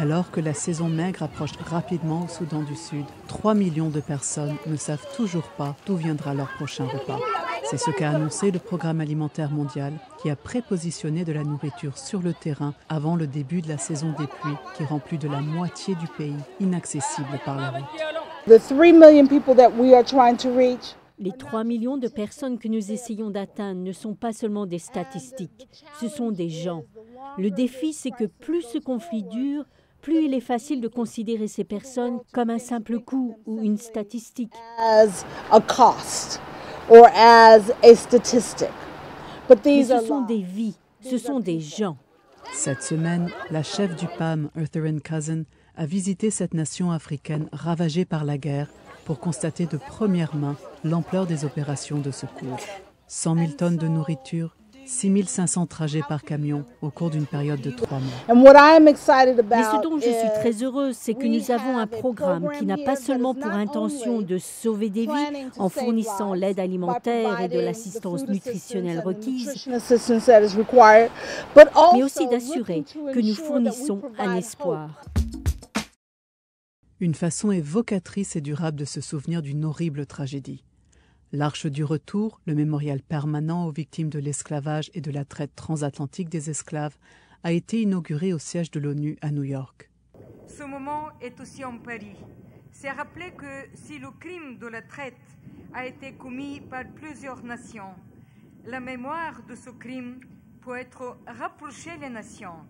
Alors que la saison maigre approche rapidement au Soudan du Sud, 3 millions de personnes ne savent toujours pas d'où viendra leur prochain repas. C'est ce qu'a annoncé le Programme alimentaire mondial qui a prépositionné de la nourriture sur le terrain avant le début de la saison des pluies qui rend plus de la moitié du pays inaccessible par la route. Les 3 millions de personnes que nous essayons d'atteindre ne sont pas seulement des statistiques, ce sont des gens. Le défi, c'est que plus ce conflit dure, plus il est facile de considérer ces personnes comme un simple coût ou une statistique. Mais ce sont des vies, ce sont des gens. Cette semaine, la chef du PAM, Eartharin Cousin, a visité cette nation africaine ravagée par la guerre pour constater de première main l'ampleur des opérations de secours. 100 000 tonnes de nourriture, 6 500 trajets par camion au cours d'une période de 3 mois. Mais ce dont je suis très heureuse, c'est que nous avons un programme qui n'a pas seulement pour intention de sauver des vies en fournissant l'aide alimentaire et de l'assistance nutritionnelle requise, mais aussi d'assurer que nous fournissons un espoir. Une façon évocatrice et durable de se souvenir d'une horrible tragédie. L'Arche du Retour, le mémorial permanent aux victimes de l'esclavage et de la traite transatlantique des esclaves, a été inauguré au siège de l'ONU à New York. Ce moment est aussi en Paris. C'est rappeler que si le crime de la traite a été commis par plusieurs nations, la mémoire de ce crime peut être rapprocher les nations,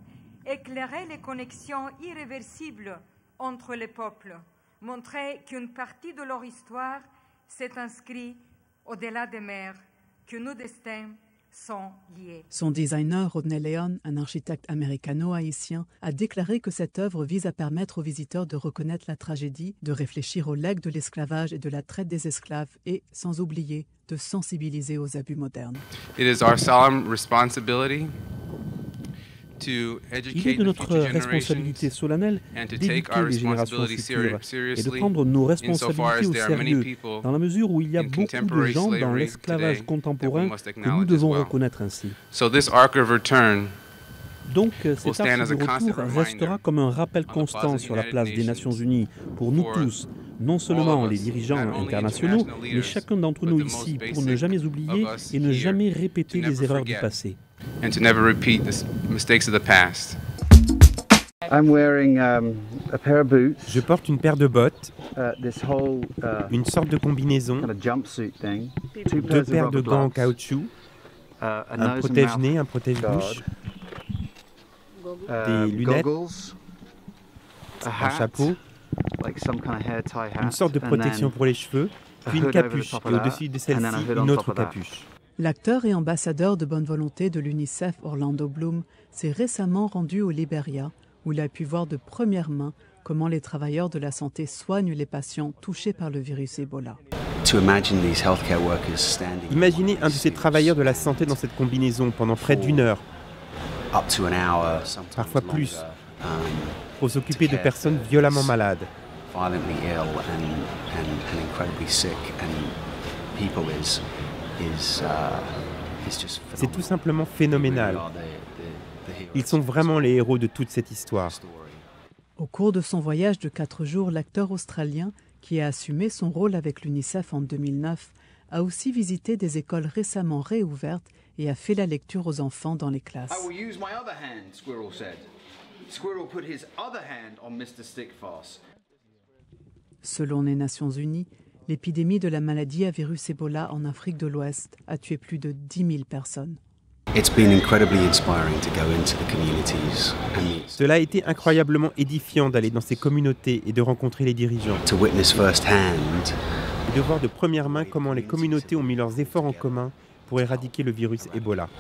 éclairer les connexions irréversibles entre les peuples, montrer qu'une partie de leur histoire s'est inscrite au-delà des mers, que nos destins sont liés. Son designer, Rodney Leon, un architecte américano-haïtien, a déclaré que cette œuvre vise à permettre aux visiteurs de reconnaître la tragédie, de réfléchir aux legs de l'esclavage et de la traite des esclaves et, sans oublier, de sensibiliser aux abus modernes. It is our solemn responsibility Il est de notre responsabilité solennelle d'éduquer les générations futures et de prendre nos responsabilités au sérieux, dans la mesure où il y a beaucoup de gens dans l'esclavage contemporain que nous devons reconnaître ainsi. Donc, cet arche du retour restera comme un rappel constant sur la place des Nations Unies pour nous tous, non seulement les dirigeants internationaux, mais chacun d'entre nous ici, pour ne jamais oublier et ne jamais répéter les erreurs du passé. And to never repeat the mistakes of the past. Je porte une paire de bottes, une sorte de combinaison, 2 paires de gants en caoutchouc, un protège-nez, un protège-bouche, des lunettes, un chapeau, une sorte de protection pour les cheveux, puis une capuche, et au-dessus de celle-ci, une autre capuche. L'acteur et ambassadeur de bonne volonté de l'UNICEF, Orlando Bloom, s'est récemment rendu au Libéria, où il a pu voir de première main comment les travailleurs de la santé soignent les patients touchés par le virus Ebola. Imaginez un de ces travailleurs de la santé dans cette combinaison pendant près d'1 heure, parfois plus, pour s'occuper de personnes violemment malades. C'est tout simplement phénoménal. Ils sont vraiment les héros de toute cette histoire. Au cours de son voyage de 4 jours, l'acteur australien, qui a assumé son rôle avec l'UNICEF en 2009, a aussi visité des écoles récemment réouvertes et a fait la lecture aux enfants dans les classes. Selon les Nations Unies, l'épidémie de la maladie à virus Ebola en Afrique de l'Ouest a tué plus de 10 000 personnes. Cela a été incroyablement édifiant d'aller dans ces communautés et de rencontrer les dirigeants. Et de voir de première main comment les communautés ont mis leurs efforts en commun pour éradiquer le virus Ebola.